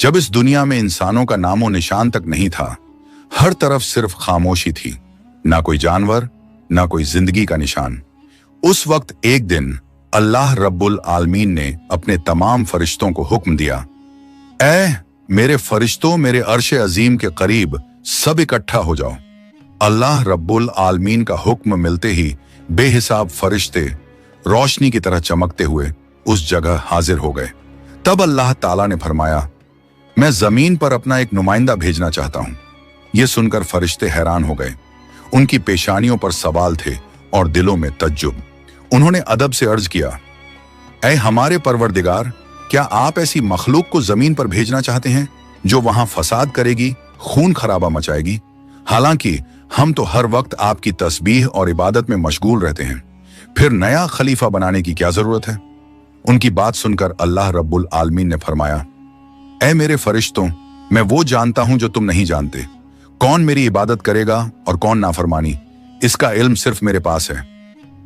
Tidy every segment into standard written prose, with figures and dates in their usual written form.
जब इस दुनिया में इंसानों का नामो निशान तक नहीं था, हर तरफ सिर्फ खामोशी थी, ना कोई जानवर, ना कोई जिंदगी का निशान। उस वक्त एक दिन अल्लाह रब्बुल आलमीन ने अपने तमाम फरिश्तों को हुक्म दिया, ऐ मेरे फरिश्तों, मेरे अर्श अजीम के करीब सब इकट्ठा हो जाओ। अल्लाह रब्बुल आलमीन का हुक्म मिलते ही बेहिसाब फरिश्ते रोशनी की तरह चमकते हुए उस जगह हाजिर हो गए। तब अल्लाह ताला ने फरमाया, मैं जमीन पर अपना एक नुमाइंदा भेजना चाहता हूं। यह सुनकर फरिश्ते हैरान हो गए। उनकी पेशानियों पर सवाल थे और दिलों में तज्जुब। उन्होंने अदब से अर्ज किया, ऐ हमारे परवरदिगार, क्या आप ऐसी मखलूक को जमीन पर भेजना चाहते हैं जो वहां फसाद करेगी, खून खराबा मचाएगी? हालांकि हम तो हर वक्त आपकी तस्बीह और इबादत में मशगूल रहते हैं, फिर नया खलीफा बनाने की क्या जरूरत है? उनकी बात सुनकर अल्लाह रब्बुल आलमीन ने फरमाया, ऐ मेरे फरिश्तों, मैं वो जानता हूं जो तुम नहीं जानते। कौन मेरी इबादत करेगा और कौन नाफरमानी, इसका इल्म सिर्फ मेरे पास है।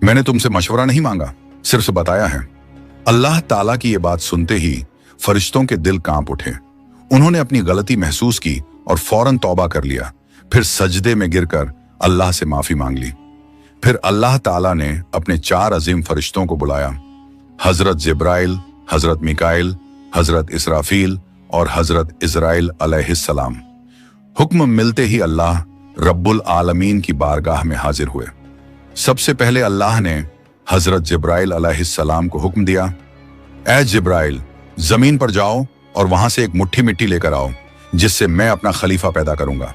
मैंने तुमसे मशवरा नहीं मांगा, सिर्फ बताया है। अल्लाह ताला की ये बात सुनते ही फरिश्तों के दिल कांप उठे। उन्होंने अपनी गलती महसूस की और फौरन तौबा कर लिया। फिर सजदे में गिरकर अल्लाह से माफी मांग ली। फिर अल्लाह ताला ने अपने 4 अजीम फरिश्तों को बुलाया, हजरत जिब्राइल, हजरत मिकाइल, हजरत इसराफील और हजरत इजराइल अलैहिस्सलाम। हुक्म मिलते ही अल्लाह रब्बुल आलमीन की बारगाह में हाजिर हुए। सबसे पहले अल्लाह ने हजरत जिब्राइल अलैहिस्सलाम को हुक्म दिया, ऐ जिब्राइल, जमीन पर जाओ और वहां से एक मुट्ठी मिट्टी लेकर आओ, जिससे मैं अपना खलीफा पैदा करूंगा।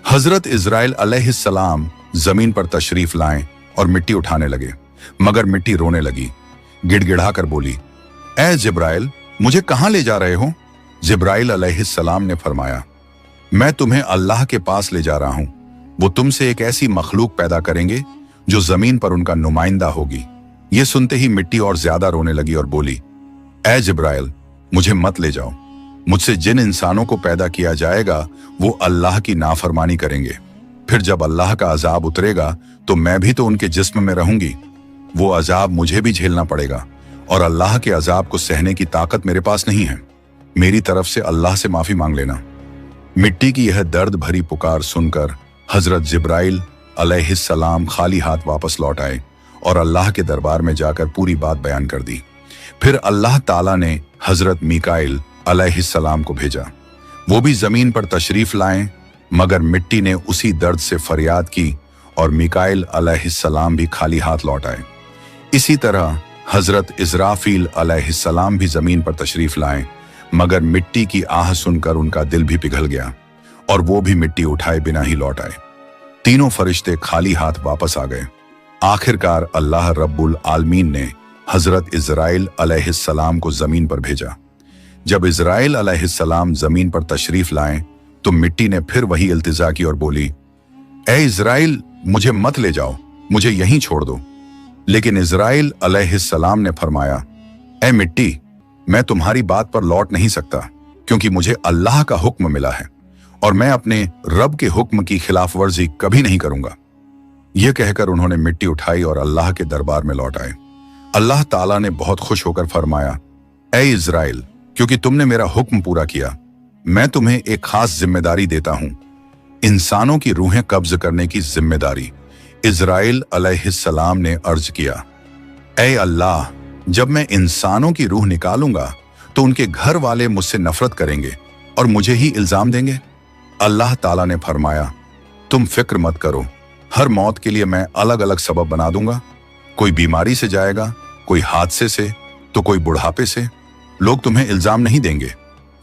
हजरत इजराइल अलैहिस्सलाम जमीन पर तशरीफ लाएं और मिट्टी उठाने लगे, मगर मिट्टी रोने लगी। गिड़गिड़ा कर बोली, ऐ जिब्राइल, मुझे कहां ले जा रहे हो? जिब्राइल अलैहिस्सलाम ने फरमाया, मैं तुम्हें अल्लाह के पास ले जा रहा हूं। वो तुमसे एक ऐसी मखलूक पैदा करेंगे जो जमीन पर उनका नुमाइंदा होगी। ये सुनते ही मिट्टी और ज्यादा रोने लगी और बोली, ऐ जिब्राइल, मुझे मत ले जाओ। मुझसे जिन इंसानों को पैदा किया जाएगा वो अल्लाह की नाफरमानी करेंगे। फिर जब अल्लाह का अजाब उतरेगा तो मैं भी तो उनके जिस्म में रहूंगी। वो अजाब मुझे भी झेलना पड़ेगा और अल्लाह के अजाब को सहने की ताकत मेरे पास नहीं है। मेरी तरफ से अल्लाह से माफी मांग लेना। मिट्टी की यह दर्द भरी पुकार सुनकर हजरत जिब्राइल अलैहिस्सलाम खाली हाथ वापस लौट आए और अल्लाह के दरबार में जाकर पूरी बात बयान कर दी। फिर अल्लाह ताला ने हजरत मिकाइल अलैहिस्सलाम को भेजा। वो भी जमीन पर तशरीफ लाएं, मगर मिट्टी ने उसी दर्द से फरियाद की और मिकाइल अलैहिस्सलाम भी खाली हाथ लौट आए। इसी तरह हजरत इजराफील अलैहिस्सलाम भी जमीन पर तशरीफ लाएं, मगर मिट्टी की आह सुनकर उनका दिल भी पिघल गया और वो भी मिट्टी उठाए बिना ही लौट आए। तीनों फरिश्ते खाली हाथ वापस आ गए। आखिरकार अल्लाह रब्बुल आलमीन ने हजरत इजराइल अलैहिस्सलाम को जमीन पर भेजा। जब इजराइल अलैहिस्सलाम जमीन पर तशरीफ लाएं तो मिट्टी ने फिर वही इल्तिजा की और बोली, ए इजराइल, मुझे मत ले जाओ, मुझे यहीं छोड़ दो। लेकिन इजराइल अलैहिस्सलाम ने फरमाया, ए मिट्टी, मैं तुम्हारी बात पर लौट नहीं सकता, क्योंकि मुझे अल्लाह का हुक्म मिला है और मैं अपने रब के हुक्म की खिलाफ वर्जी कभी नहीं करूंगा। यह कहकर उन्होंने मिट्टी उठाई और अल्लाह के दरबार में लौट आए। अल्लाह ताला ने बहुत खुश होकर फरमाया, ए इजराइल, क्योंकि तुमने मेरा हुक्म पूरा किया, मैं तुम्हें एक खास जिम्मेदारी देता हूं, इंसानों की रूहें कब्ज करने की जिम्मेदारी। इजराइल अलैहिस्सलाम ने अर्ज किया, ए अल्लाह, जब मैं इंसानों की रूह निकालूंगा तो उनके घर वाले मुझसे नफरत करेंगे और मुझे ही इल्जाम देंगे। अल्लाह ताला ने फरमाया, तुम फिक्र मत करो, हर मौत के लिए मैं अलग अलग सबब बना दूंगा। कोई बीमारी से जाएगा, कोई हादसे से, तो कोई बुढ़ापे से। लोग तुम्हें इल्जाम नहीं देंगे।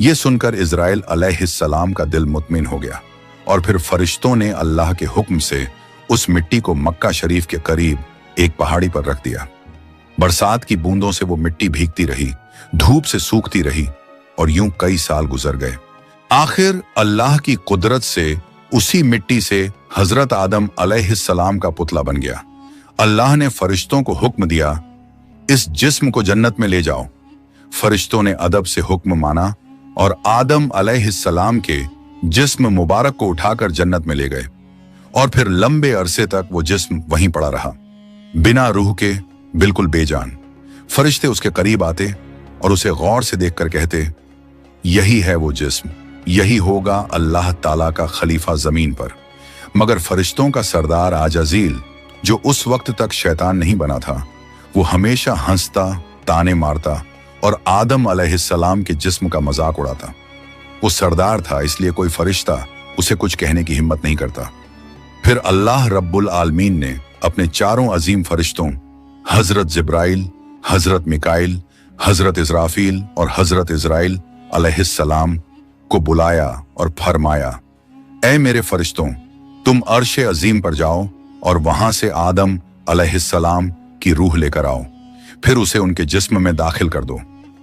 ये सुनकर इजराइल अलैहिस्सलाम का दिल मुतमिन हो गया और फिर फरिश्तों ने अल्लाह के हुक्म से उस मिट्टी को मक्का शरीफ के करीब एक पहाड़ी पर रख दिया। बरसात की बूंदों से वो मिट्टी भीगती रही, धूप से सूखती रही और यूं कई साल गुजर गए। आखिर अल्लाह की कुदरत से उसी मिट्टी से हजरत आदम अलैहिस्सलाम का पुतला बन गया। अल्लाह ने फरिश्तों को हुक्म दिया, इस जिस्म को जन्नत में ले जाओ। फरिश्तों ने अदब से हुक्म माना और आदम अलैहिस्सलाम के जिस्म मुबारक को उठाकर जन्नत में ले गए और फिर लंबे अरसे तक वो जिस्म वहीं पड़ा रहा, बिना रूह के, बिल्कुल बेजान। फरिश्ते उसके करीब आते और उसे गौर से देखकर कहते, यही है वो जिस्म, यही होगा अल्लाह ताला का खलीफा जमीन पर। मगर फरिश्तों का सरदार आजाजील, जो उस वक्त तक शैतान नहीं बना था, वो हमेशा हंसता, ताने मारता और आदम अलैहिस्सलाम के जिस्म का मजाक उड़ाता। वो सरदार था, इसलिए कोई फरिश्ता उसे कुछ कहने की हिम्मत नहीं करता। फिर अल्लाह रब्बुल आलमीन ने अपने चारों अजीम फरिश्तों हजरत जिब्राइल, हजरत मिकाइल, हजरत इजराफील और हजरत इजराइल अलैहिस्सलाम को बुलाया और फरमाया, ऐ मेरे फरिश्तों, तुम अर्श अजीम पर जाओ और वहां से आदम अलैहिस्सलाम की रूह लेकर आओ, फिर उसे उनके जिस्म में दाखिल कर दो।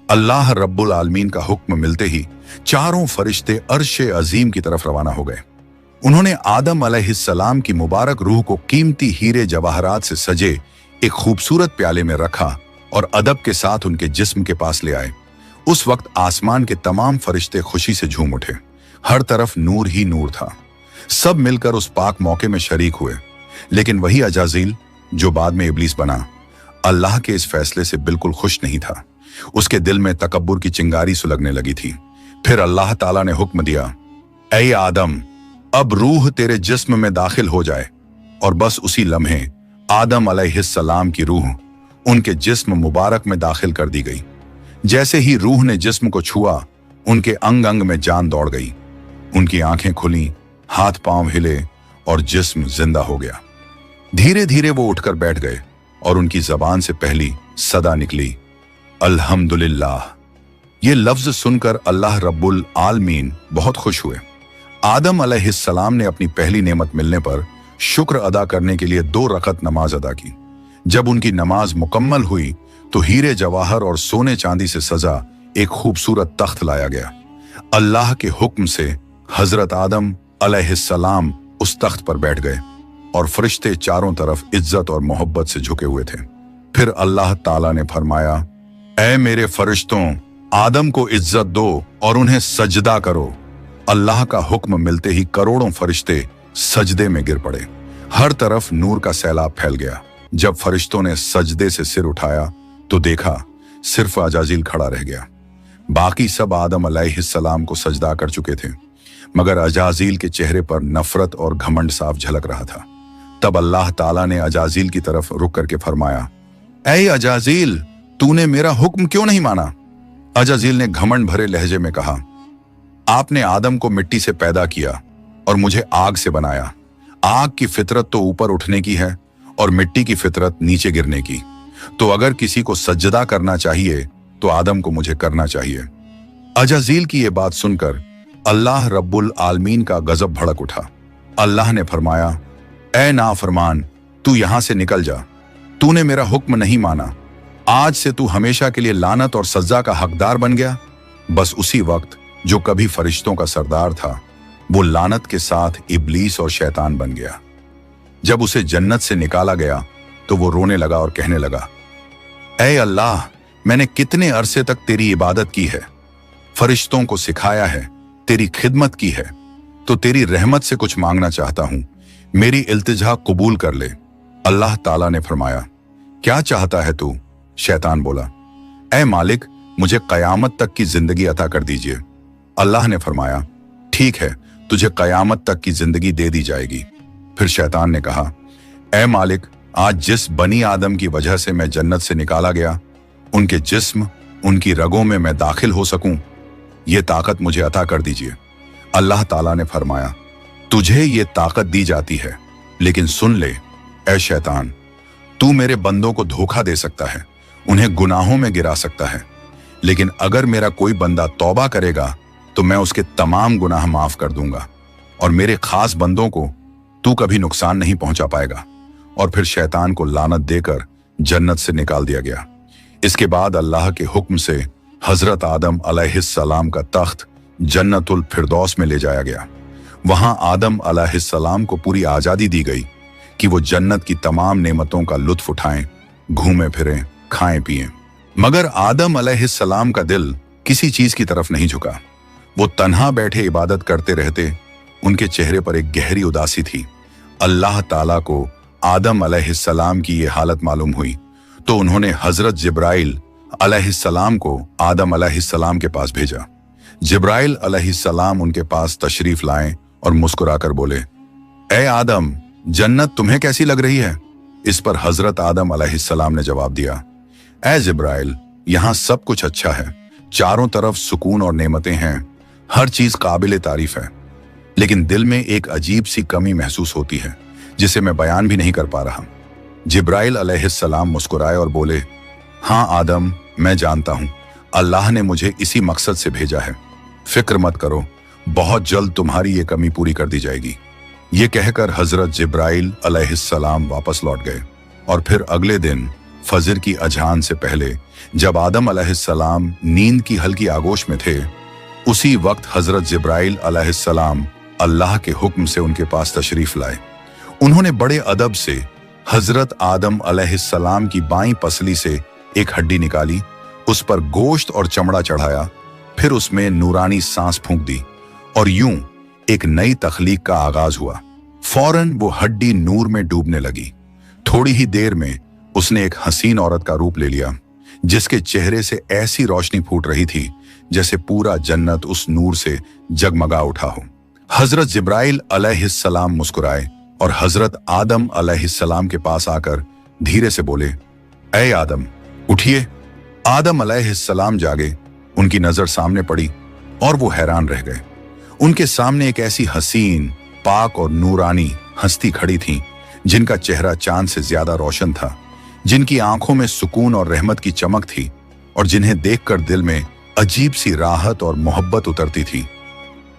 अल्लाह रब्बुल आलमीन का हुक्म मिलते ही चारों फरिश्ते अर्श अजीम की तरफ रवाना हो गए। उन्होंने आदम अलैहिस्सलाम की मुबारक रूह को कीमती हीरे जवाहरात से सजे एक खूबसूरत प्याले में रखा और अदब के साथ उनके जिस्म के पास ले आए। उस वक्त आसमान के तमाम फरिश्ते खुशी से झूम उठे। हर तरफ नूर ही नूर था। सब मिलकर उस पाक मौके में शरीक हुए। लेकिन वही अजाजील, जो बाद में इब्लीस बना, अल्लाह के इस फैसले से बिल्कुल खुश नहीं था। उसके दिल में तकब्बुर की चिंगारी सुलगने लगी थी। फिर अल्लाह ताला ने हुक्म दिया, ऐ आदम, अब रूह तेरे जिस्म में दाखिल हो जाए। और बस उसी लम्हे आदम अलैहिस्सलाम की रूह उनके जिस्म मुबारक में दाखिल कर दी गई। जैसे ही रूह ने जिस्म को छुआ, उनके अंग अंग में जान दौड़ गई। उनकी आंखें खुली, हाथ पांव हिले और जिस्म जिंदा हो गया। धीरे धीरे वो उठकर बैठ गए और उनकी जबान से पहली सदा निकली, अल्हम्दुलिल्लाह। ये लफ्ज सुनकर अल्लाह रब्बुल आलमीन बहुत खुश हुए। आदम अलैहिस्सलाम ने अपनी पहली नेमत मिलने पर शुक्र अदा करने के लिए 2 रकत नमाज अदा की। जब उनकी नमाज मुकम्मल हुई तो हीरे जवाहर और सोने चांदी से सजा एक खूबसूरत तख्त लाया गया। अल्लाह के हुक्म से हजरत आदम अलैहिस्सलाम उस तख्त पर बैठ गए और फरिश्ते चारों तरफ इज्जत और मोहब्बत से झुके हुए थे। फिर अल्लाह ताला ने फरमाया, ऐ मेरे फरिश्तों, आदम को इज्जत दो और उन्हें सजदा करो। अल्लाह का हुक्म मिलते ही करोड़ों फरिश्ते सजदे में गिर पड़े। हर तरफ नूर का सैलाब फैल गया। जब फरिश्तों ने सजदे से सिर उठाया तो देखा सिर्फ अजाजील खड़ा रह गया। बाकी सब आदम अलैहिस्सलाम को सजदा कर चुके थे, मगर अजाजील के चेहरे पर नफरत और घमंड साफ झलक रहा था। तब अल्लाह ताला ने अजाजील की तरफ रुक करके फरमाया, ऐ अजाजील, तूने मेरा हुक्म क्यों नहीं माना? अजाजील ने घमंड भरे लहजे में कहा, आपने आदम को मिट्टी से पैदा किया और मुझे आग से बनाया। आग की फितरत तो ऊपर उठने की है और मिट्टी की फितरत नीचे गिरने की। तो अगर किसी को सजदा करना चाहिए तो आदम को मुझे करना चाहिए। अजाजील की यह बात सुनकर अल्लाह रब्बुल आलमीन का गजब भड़क उठा। अल्लाह ने फरमाया, ऐ नाफरमान, तू यहां से निकल जा। तूने मेरा हुक्म नहीं माना। आज से तू हमेशा के लिए लानत और सजा का हकदार बन गया। बस उसी वक्त जो कभी फरिश्तों का सरदार था, वो लानत के साथ इब्लीस और शैतान बन गया। जब उसे जन्नत से निकाला गया तो वो रोने लगा और कहने लगा, ऐ अल्लाह, मैंने कितने अरसे तक तेरी इबादत की है, फरिश्तों को सिखाया है, तेरी खिदमत की है, तो तेरी रहमत से कुछ मांगना चाहता हूं। मेरी इल्तिजा कबूल कर ले। अल्लाह ताला ने फरमाया, क्या चाहता है तू? शैतान बोला, ऐ मालिक, मुझे कयामत तक की जिंदगी अता कर दीजिए। अल्लाह ने फरमाया, ठीक है, तुझे कयामत तक की जिंदगी दे दी जाएगी। फिर शैतान ने कहा, ऐ मालिक, आज जिस बनी आदम की वजह से मैं जन्नत से निकाला गया, उनके जिस्म, उनकी रगों में मैं दाखिल हो सकूं, ये ताकत मुझे अता कर दीजिए। अल्लाह ताला ने फरमाया, तुझे ये ताकत दी जाती है, लेकिन सुन ले ऐ शैतान, तू मेरे बंदों को धोखा दे सकता है, उन्हें गुनाहों में गिरा सकता है, लेकिन अगर मेरा कोई बंदा तौबा करेगा तो मैं उसके तमाम गुनाह माफ कर दूंगा और मेरे खास बंदों को तू कभी नुकसान नहीं पहुंचा पाएगा। और फिर शैतान को लानत देकर जन्नत से निकाल दिया गया। इसके बाद अल्लाह के हुक्म से हजरत आदम अलैहिस्सलाम का तख्त जन्नतुल फिरदौस में ले जाया गया। वहां आदम अलैहिस्सलाम को पूरी आजादी दी गई कि वो जन्नत की तमाम नेमतों का लुत्फ उठाएं, घूमें फिरें, खाएं पिएं। मगर आदम अलैहिस्सलाम का दिल किसी चीज की तरफ नहीं झुका। वो तन्हा बैठे इबादत करते रहते। उनके चेहरे पर एक गहरी उदासी थी। अल्लाह ताला को आदम अलैहिस्सलाम की ये हालत मालूम हुई तो उन्होंने हजरत जिब्राइल अलैहिस्सलाम को आदम अलैहिस्सलाम के पास भेजा। जिब्राइल अलैहिस्सलाम उनके पास तशरीफ लाए और मुस्कुराकर बोले, ए आदम, जन्नत तुम्हें कैसी लग रही है? इस पर हजरत आदम अलैहिस्सलाम ने जवाब दिया, ए जिब्राइल, यहाँ सब कुछ अच्छा है, चारों तरफ सुकून और नेमतें हैं, हर चीज काबिल तारीफ है, लेकिन दिल में एक अजीब सी कमी महसूस होती है जिसे मैं बयान भी नहीं कर पा रहा। जिब्राइल अलैहिस्सलाम मुस्कुराए और बोले, हाँ आदम, मैं जानता हूं, अल्लाह ने मुझे इसी मकसद से भेजा है, फिक्र मत करो, बहुत जल्द तुम्हारी ये कमी पूरी कर दी जाएगी। ये कहकर हजरत जिब्राइल अलैहिस्सलाम वापस लौट गए और फिर अगले दिन फजर की अजान से पहले जब आदम अलैहिस्सलाम नींद की हल्की आगोश में थे, उसी वक्त हजरत जिब्राइल अलैहिस्सलाम अल्लाह के हुक्म से उनके पास तशरीफ लाए। उन्होंने बड़े अदब से हजरत आदम अलैहिस्सलाम की बाईं पसली से एक हड्डी निकाली, उस पर गोश्त और चमड़ा चढ़ाया, फिर उसमें नूरानी सांस फूंक दी और यूं एक नई तख्लीक का आगाज हुआ। फौरन वो हड्डी नूर में डूबने लगी। थोड़ी ही देर में उसने एक हसीन औरत का रूप ले लिया, जिसके चेहरे से ऐसी रोशनी फूट रही थी जैसे पूरा जन्नत उस नूर से जगमगा उठा हो। हजरत जिब्राइल अलैहिस्सलाम मुस्कुराए और हजरत आदम अलैहिस्सलाम के पास आकर धीरे से बोले, ए आदम, उठिए। आदम अलैहिस्सलाम जागे, उनकी नजर सामने पड़ी और वो हैरान रह गए। उनके सामने एक ऐसी हसीन, पाक और नूरानी हस्ती खड़ी थी जिनका चेहरा चांद से ज्यादा रोशन था, जिनकी आंखों में सुकून और रहमत की चमक थी और जिन्हें देखकर दिल में अजीब सी राहत और मोहब्बत उतरती थी।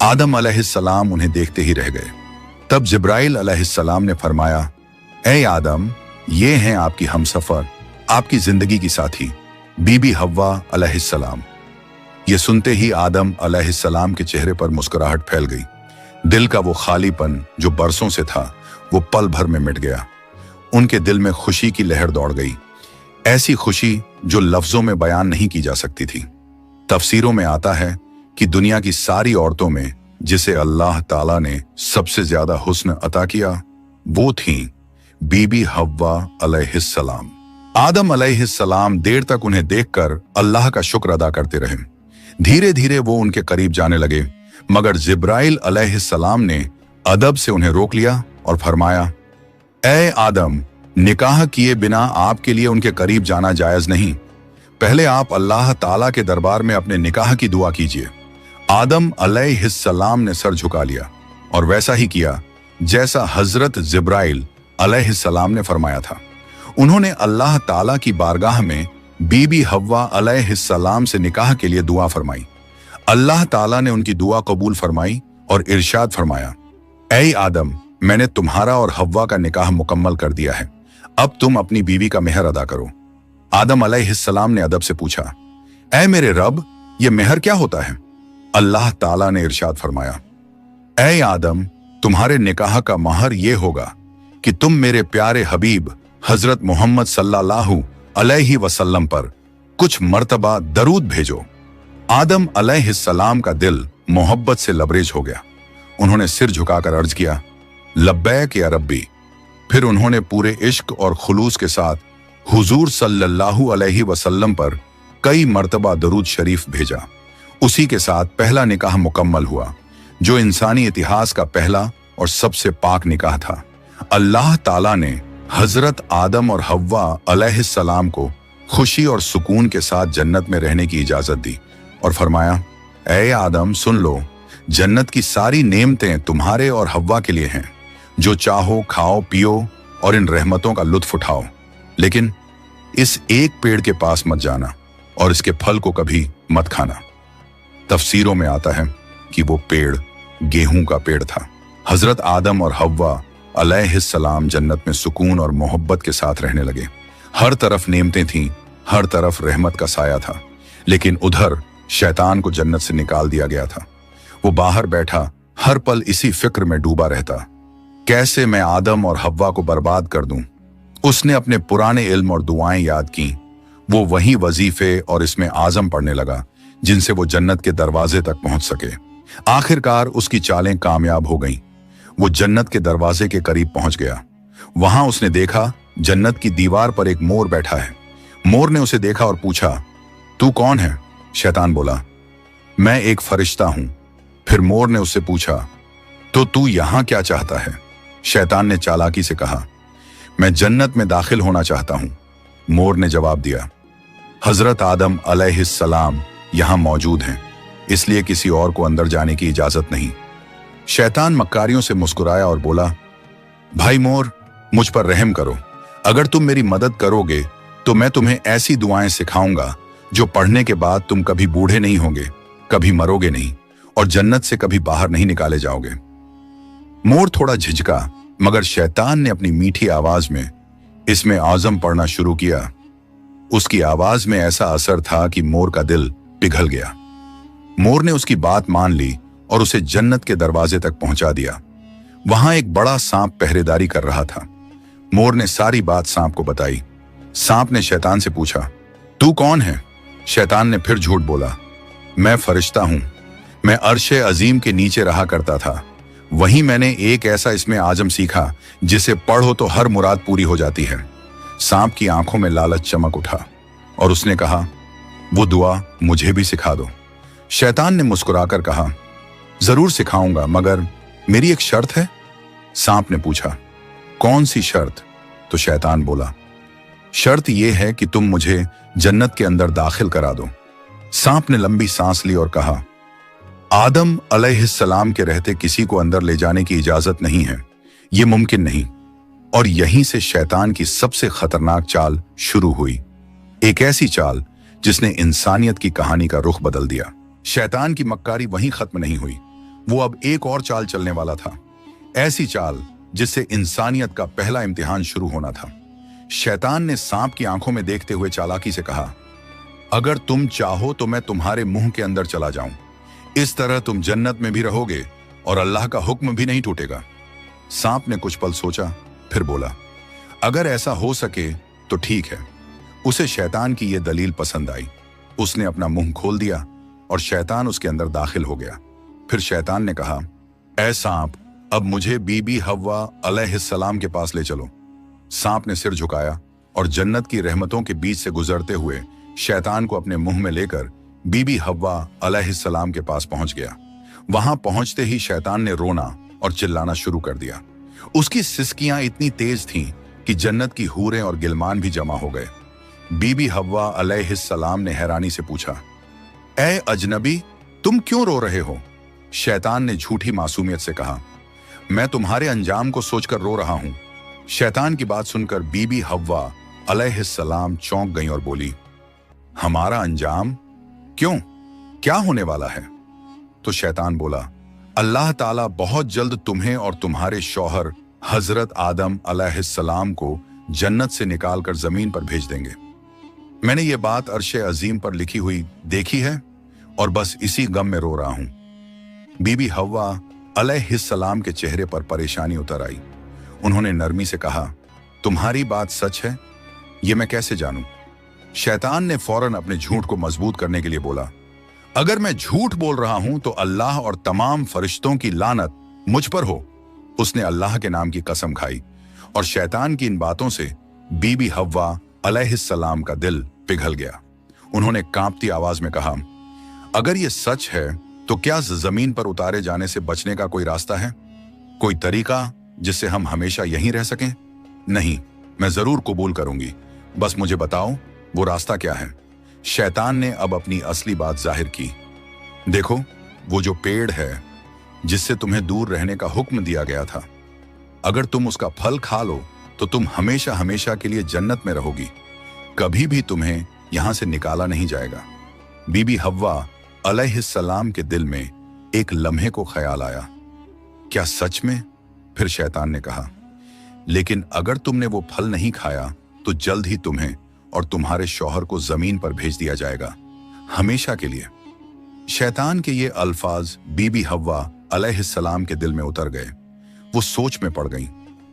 आदम अलैहिस्सलाम उन्हें देखते ही रह गए। तब जिब्राइल अलैहिस्सलाम ने फरमाया, ए आदम, ये हैं आपकी हमसफर, आपकी जिंदगी की साथी, बीबी हव्वा अलैहिस्सलाम। ये सुनते ही आदम अलैहिस्सलाम के चेहरे पर मुस्कुराहट फैल गई। दिल का वो खालीपन जो बरसों से था, वो पल भर में मिट गया। उनके दिल में खुशी की लहर दौड़ गई, ऐसी खुशी जो लफ्जों में बयान नहीं की जा सकती थी। तफसीरों में आता है कि दुनिया की सारी औरतों में जिसे अल्लाह ताला ने सबसे ज्यादा हुस्न अता किया, वो थी बीबी हव्वा अलैहिस्सलाम। आदम अलैहिस्सलाम देर तक उन्हें देखकर अल्लाह का शुक्र अदा करते रहे। धीरे धीरे वो उनके करीब जाने लगे, मगर जिब्राइल अलैहिस्सलाम ने अदब से उन्हें रोक लिया और फरमाया, ए आदम, निकाह किए बिना आपके लिए उनके करीब जाना जायज नहीं। पहले आप अल्लाह ताला के दरबार में अपने निकाह की दुआ कीजिए। आदम अलैहिस्सलाम ने सर झुका लिया और वैसा ही किया जैसा हजरत जिब्राइल अलैहिस्सलाम ने फरमाया था। उन्होंने अल्लाह ताला की बारगाह में बीबी हव्वा अलैहिस्सलाम से निकाह के लिए दुआ फरमाई। अल्लाह ताला ने उनकी दुआ कबूल फरमाई और इरशाद फरमाया, ऐ आदम, मैंने तुम्हारा और हव्वा का निकाह मुकम्मल कर दिया है, अब तुम अपनी बीवी का मेहर अदा करो। आदम अलैहिस्सलाम ने अदब से पूछा, ऐ मेरे रब, ये मेहर क्या होता है? अल्लाह ताला ने इरशाद फरमाया, ऐ आदम, तुम्हारे निकाह का महर ये होगा कि तुम मेरे प्यारे हबीब हजरत मोहम्मद सल्लल्लाहु अलैहि वसल्लम पर कुछ मर्तबा दरूद भेजो। आदम अलैहिस्सलाम का दिल मोहब्बत से लबरेज हो गया। उन्होंने सिर झुकाकर अर्ज किया, लब्बैक या रब्बी। फिर उन्होंने पूरे इश्क और खुलूस के साथ हुजूर सल्लल्लाहु अलैहि वसल्लम पर कई मर्तबा दरूद शरीफ भेजा। उसी के साथ पहला निकाह मुकम्मल हुआ, जो इंसानी इतिहास का पहला और सबसे पाक निकाह था। अल्लाह ताला ने हजरत आदम और हव्वा अलैहिस्सलाम को खुशी और सुकून के साथ जन्नत में रहने की इजाजत दी और फरमाया, ऐ आदम, सुन लो, जन्नत की सारी नेमतें तुम्हारे और हव्वा के लिए हैं। जो चाहो खाओ पियो और इन रहमतों का लुत्फ उठाओ, लेकिन इस एक पेड़ के पास मत जाना और इसके फल को कभी मत खाना। तफसीरों में आता है कि वो पेड़ गेहूं का पेड़ था। हजरत आदम और हव्वा अलैहिस्सलाम जन्नत में सुकून और मोहब्बत के साथ रहने लगे। हर तरफ नेमतें थीं, हर तरफ रहमत का साया था, लेकिन उधर शैतान को जन्नत से निकाल दिया गया था। वो बाहर बैठा हर पल इसी फिक्र में डूबा रहता, कैसे मैं आदम और हव्वा को बर्बाद कर दूं। उसने अपने पुराने इल्म और दुआएं याद की। वो वही वजीफे और इसमें आजम पढ़ने लगा जिनसे वो जन्नत के दरवाजे तक पहुंच सके। आखिरकार उसकी चालें कामयाब हो गईं। वो जन्नत के दरवाजे के करीब पहुंच गया। वहां उसने देखा जन्नत की दीवार पर एक मोर बैठा है। मोर ने उसे देखा और पूछा, तू कौन है? शैतान बोला, मैं एक फरिश्ता हूं। फिर मोर ने उससे पूछा, तो तू यहां क्या चाहता है? शैतान ने चालाकी से कहा, मैं जन्नत में दाखिल होना चाहता हूं। मोर ने जवाब दिया, हजरत आदम अलैहिस्सलाम यहां मौजूद हैं, इसलिए किसी और को अंदर जाने की इजाजत नहीं। शैतान मक्कारियों से मुस्कुराया और बोला, भाई मोर, मुझ पर रहम करो। अगर तुम मेरी मदद करोगे तो मैं तुम्हें ऐसी दुआएं सिखाऊंगा जो पढ़ने के बाद तुम कभी बूढ़े नहीं होंगे, कभी मरोगे नहीं और जन्नत से कभी बाहर नहीं निकाले जाओगे। मोर थोड़ा झिझका, मगर शैतान ने अपनी मीठी आवाज में इसमें आज़म पढ़ना शुरू किया। उसकी आवाज में ऐसा असर था कि मोर का दिल पिघल गया। मोर ने उसकी बात मान ली और उसे जन्नत के दरवाजे तक पहुंचा दिया। वहां एक बड़ा सांप पहरेदारी कर रहा था। मोर ने सारी बात सांप को बताई। सांप ने शैतान से पूछा, तू कौन है? शैतान ने फिर झूठ बोला, मैं फरिश्ता हूं। मैं अर्शे अजीम के नीचे रहा करता था। वहीं मैंने एक ऐसा इसमें आजम सीखा जिसे पढ़ो तो हर मुराद पूरी हो जाती है। सांप की आंखों में लालच चमक उठा और उसने कहा, वो दुआ मुझे भी सिखा दो। शैतान ने मुस्कुराकर कहा, जरूर सिखाऊंगा, मगर मेरी एक शर्त है। सांप ने पूछा, कौन सी शर्त? तो शैतान बोला, शर्त यह है कि तुम मुझे जन्नत के अंदर दाखिल करा दो। सांप ने लंबी सांस ली और कहा, आदम अलैहिस्सलाम के रहते किसी को अंदर ले जाने की इजाजत नहीं है, यह मुमकिन नहीं। और यहीं से शैतान की सबसे खतरनाक चाल शुरू हुई, एक ऐसी चाल जिसने इंसानियत की कहानी का रुख बदल दिया। शैतान की मक्कारी वहीं खत्म नहीं हुई, वो अब एक और चाल चलने वाला था, ऐसी चाल जिससे इंसानियत का पहला इम्तिहान शुरू होना था। शैतान ने सांप की आंखों में देखते हुए चालाकी से कहा, अगर तुम चाहो तो मैं तुम्हारे मुंह के अंदर चला जाऊं। इस तरह तुम जन्नत में भी रहोगे और अल्लाह का हुक्म भी नहीं टूटेगा। सांप ने कुछ पल सोचा, फिर बोला, अगर ऐसा हो सके तो ठीक है। उसे शैतान की यह दलील पसंद आई। उसने अपना मुंह खोल दिया और शैतान उसके अंदर दाखिल हो गया। फिर शैतान ने कहा, ऐ सांप, अब मुझे बीबी हव्वा अलैहिस्सलाम के पास ले चलो। सांप ने सिर झुकाया और जन्नत की रहमतों के बीच से गुजरते हुए शैतान को अपने मुंह में लेकर बीबी हव्वा अलैहिस्सलाम के पास पहुंच गया। वहां पहुंचते ही शैतान ने रोना और चिल्लाना शुरू कर दिया। उसकी सिसकियां इतनी तेज थीं कि जन्नत की हूरें और गिलमान भी जमा हो गए। बीबी हव्वा अलैहिस्सलाम ने हैरानी से पूछा, ऐ अजनबी, तुम क्यों रो रहे हो? शैतान ने झूठी मासूमियत से कहा, मैं तुम्हारे अंजाम को सोचकर रो रहा हूं। शैतान की बात सुनकर बीबी हव्वा अलैहिस्सलाम चौंक गई और बोली, हमारा अंजाम? क्यों, क्या होने वाला है? तो शैतान बोला, अल्लाह ताला बहुत जल्द तुम्हें और तुम्हारे शौहर हजरत आदम अलैहिस्सलाम को जन्नत से निकालकर जमीन पर भेज देंगे। मैंने ये बात अर्शे अजीम पर लिखी हुई देखी है और बस इसी गम में रो रहा हूं। बीबी हव्वा अलैहिस्सलाम के चेहरे पर परेशानी उतर आई। उन्होंने नरमी से कहा, तुम्हारी बात सच है? ये मैं कैसे जानूं? शैतान ने फौरन अपने झूठ को मजबूत करने के लिए बोला, अगर मैं झूठ बोल रहा हूं तो अल्लाह और तमाम फरिश्तों की लानत मुझ पर हो। उसने अल्लाह के नाम की कसम खाई और शैतान की इन बातों से बीबी हव्वा अलैहिस्सलाम का दिल पिघल गया। उन्होंने कांपती आवाज में कहा, अगर ये सच है तो क्या जमीन पर उतारे जाने से बचने का कोई रास्ता है? कोई तरीका जिससे हम हमेशा यहीं रह सकें? नहीं, मैं जरूर कबूल करूंगी, बस मुझे बताओ वो रास्ता क्या है। शैतान ने अब अपनी असली बात जाहिर की। देखो, वो जो पेड़ है जिससे तुम्हें दूर रहने का हुक्म दिया गया था, अगर तुम उसका फल खा लो तो तुम हमेशा हमेशा के लिए जन्नत में रहोगी, कभी भी तुम्हें यहां से निकाला नहीं जाएगा। बीबी हव्वा अलैहिस्सलाम के दिल में एक लम्हे को ख्याल आया, क्या सच में? फिर शैतान ने कहा, लेकिन अगर तुमने वो फल नहीं खाया तो जल्द ही तुम्हें और तुम्हारे शौहर को जमीन पर भेज दिया जाएगा, हमेशा के लिए। शैतान के ये अल्फाज बीबी हव्वा अलैहिस्सलाम के दिल में उतर गए। वो सोच में पड़ गईं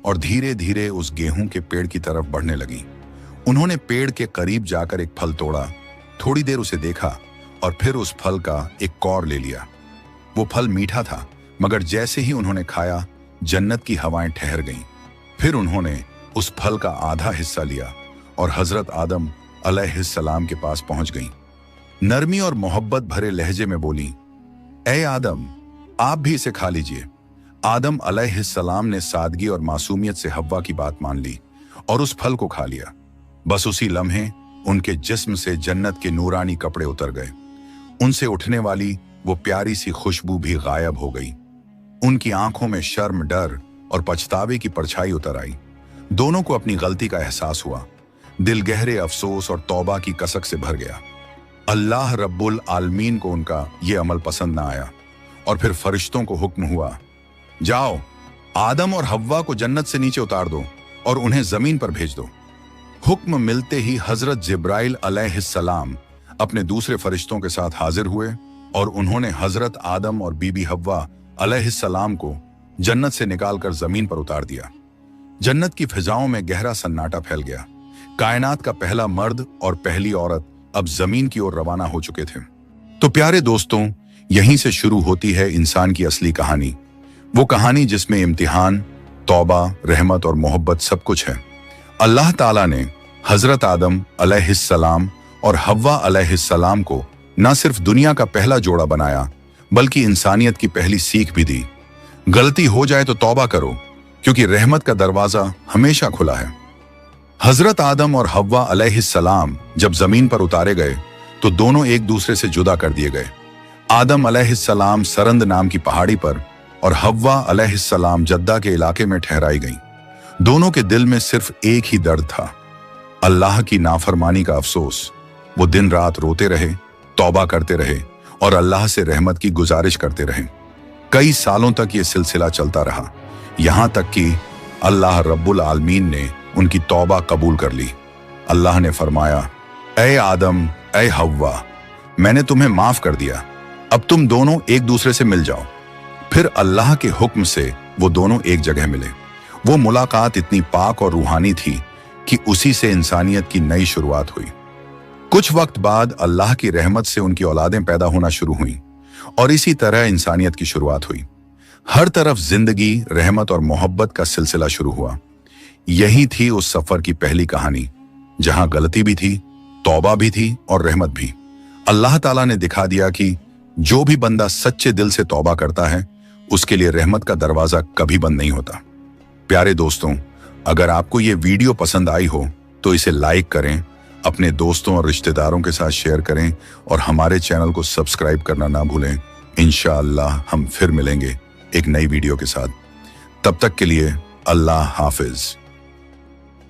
और धीरे धीरे उस गेहूं के पेड़ की तरफ बढ़ने लगीं। उन्होंने पेड़ के करीब जाकर एक फल तोड़ा, थोड़ी देर उसे देखा और फिर उस फल का एक कौर ले लिया। वो फल मीठा था, मगर जैसे ही उन्होंने खाया जन्नत की हवाएं ठहर गईं। फिर उन्होंने उस फल का आधा हिस्सा लिया और हजरत आदम अलैहिस्सलाम के पास पहुंच गईं। नरमी और मोहब्बत भरे लहजे में बोली, ए आदम, आप भी इसे खा लीजिए। आदम अलैहिस्सलाम ने सादगी और मासूमियत से हव्वा की बात मान ली और उस फल को खा लिया। बस उसी लम्हे उनके जिस्म से जन्नत के नूरानी कपड़े उतर गए। उनसे उठने वाली वो प्यारी सी खुशबू भी गायब हो गई। उनकी आंखों में शर्म, डर और पछतावे की परछाई उतर आई। दोनों को अपनी गलती का एहसास हुआ। दिल गहरे अफसोस और तौबा की कसक से भर गया। अल्लाह रब्बुल आलमीन को उनका ये अमल पसंद न आया और फिर फरिश्तों को हुक्म हुआ, जाओ, आदम और हव्वा को जन्नत से नीचे उतार दो और उन्हें जमीन पर भेज दो। हुक्म मिलते ही हजरत जिब्राइल अलैहिस्सलाम अपने दूसरे फरिश्तों के साथ हाजिर हुए और उन्होंने हजरत आदम और बीबी हव्वा अलैहिस्सलाम को जन्नत से निकालकर जमीन पर उतार दिया। जन्नत की फिजाओं में गहरा सन्नाटा फैल गया। कायनात का पहला मर्द और पहली औरत अब जमीन की ओर रवाना हो चुके थे। तो प्यारे दोस्तों, यहीं से शुरू होती है इंसान की असली कहानी। वो कहानी जिसमें इम्तिहान, तौबा, रहमत और मोहब्बत सब कुछ है। अल्लाह ताला ने हजरत आदम अलैहिस्सलाम और हव्वा अलैहिस्सलाम को न सिर्फ दुनिया का पहला जोड़ा बनाया, बल्कि इंसानियत की पहली सीख भी दी। गलती हो जाए तो तौबा करो, क्योंकि रहमत का दरवाजा हमेशा खुला है। हजरत आदम और हव्वा अलैहिस्सलाम जब जमीन पर उतारे गए तो दोनों एक दूसरे से जुदा कर दिए गए। आदम अलैहिस्सलाम सरंद नाम की पहाड़ी पर और हव्वा अलैहिस्सलाम जद्दा के इलाके में ठहराई गईं। दोनों के दिल में सिर्फ एक ही दर्द था, अल्लाह की नाफरमानी का अफसोस। वो दिन रात रोते रहे, तौबा करते रहे और अल्लाह से रहमत की गुजारिश करते रहे। कई सालों तक ये सिलसिला चलता रहा, यहां तक कि अल्लाह रब्बुल आलमीन ने उनकी तौबा कबूल कर ली। अल्लाह ने फरमाया, ए आदम, ए हव्वा, मैंने तुम्हें माफ कर दिया, अब तुम दोनों एक दूसरे से मिल जाओ। फिर अल्लाह के हुक्म से वो दोनों एक जगह मिले। वो मुलाकात इतनी पाक और रूहानी थी कि उसी से इंसानियत की नई शुरुआत हुई। कुछ वक्त बाद अल्लाह की रहमत से उनकी औलादें पैदा होना शुरू हुईं और इसी तरह इंसानियत की शुरुआत हुई। हर तरफ जिंदगी, रहमत और मोहब्बत का सिलसिला शुरू हुआ। यही थी उस सफर की पहली कहानी, जहां गलती भी थी, तौबा भी थी और रहमत भी। अल्लाह ताला ने दिखा दिया कि जो भी बंदा सच्चे दिल से तौबा करता है, उसके लिए रहमत का दरवाजा कभी बंद नहीं होता। प्यारे दोस्तों, अगर आपको ये वीडियो पसंद आई हो तो इसे लाइक करें, अपने दोस्तों और रिश्तेदारों के साथ शेयर करें और हमारे चैनल को सब्सक्राइब करना ना भूलें। इंशाअल्लाह हम फिर मिलेंगे एक नई वीडियो के साथ। तब तक के लिए अल्लाह हाफिज।